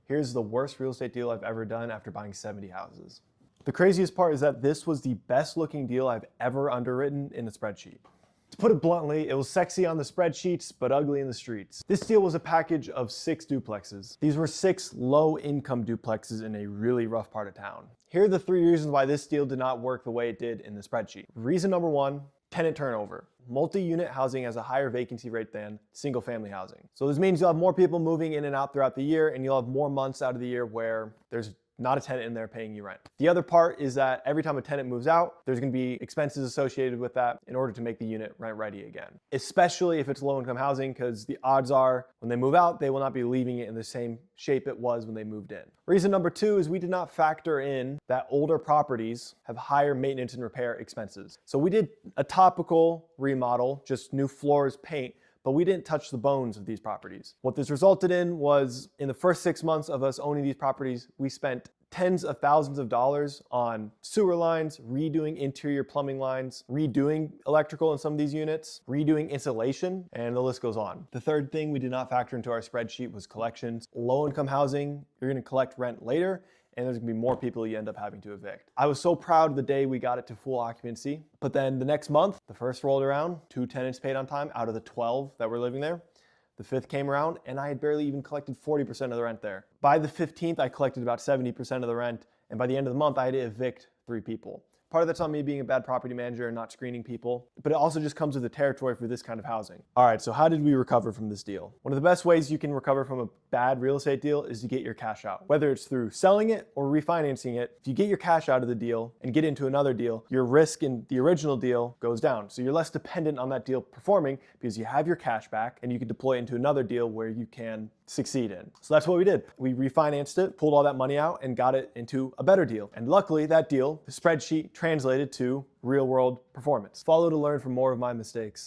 Here's the worst real estate deal I've ever done after buying 70 houses. The craziest part is that this was the best looking deal I've ever underwritten in a spreadsheet. To put it bluntly, it was sexy on the spreadsheets, but ugly in the streets. This deal was a package of 6 duplexes. These were 6 low-income duplexes in a really rough part of town. Here are the 3 reasons why this deal did not work the way it did in the spreadsheet. Reason number 1, tenant turnover. Multi-unit housing has a higher vacancy rate than single-family housing. So this means you'll have more people moving in and out throughout the year, and you'll have more months out of the year where there's not a tenant in there paying you rent. The other part is that every time a tenant moves out, there's gonna be expenses associated with that in order to make the unit rent ready again. Especially if it's low income housing, because the odds are when they move out, they will not be leaving it in the same shape it was when they moved in. Reason number 2 is we did not factor in that older properties have higher maintenance and repair expenses. So we did a topical remodel, just new floors, paint, but we didn't touch the bones of these properties. What this resulted in was, in the first 6 months of us owning these properties, we spent tens of thousands of dollars on sewer lines, redoing interior plumbing lines, redoing electrical in some of these units, redoing insulation, and the list goes on. The third thing we did not factor into our spreadsheet was collections. Low-income housing, you're gonna collect rent later, and there's gonna be more people you end up having to evict. I was so proud the day we got it to full occupancy, but then the next month, the first rolled around, 2 tenants paid on time out of the 12 that were living there. The 5th came around and I had barely even collected 40% of the rent there. By the 15th, I collected about 70% of the rent, and by the end of the month, I had to evict 3 people. Part of that's on me being a bad property manager and not screening people, but it also just comes with the territory for this kind of housing. All right, so how did we recover from this deal? One of the best ways you can recover from a bad real estate deal is to get your cash out. Whether it's through selling it or refinancing it, if you get your cash out of the deal and get into another deal, your risk in the original deal goes down. So you're less dependent on that deal performing because you have your cash back and you can deploy it into another deal where you can succeed in. So that's what we did. We refinanced it, pulled all that money out, and got it into a better deal. And luckily that deal, the spreadsheet translated to real world performance. Follow to learn from more of my mistakes.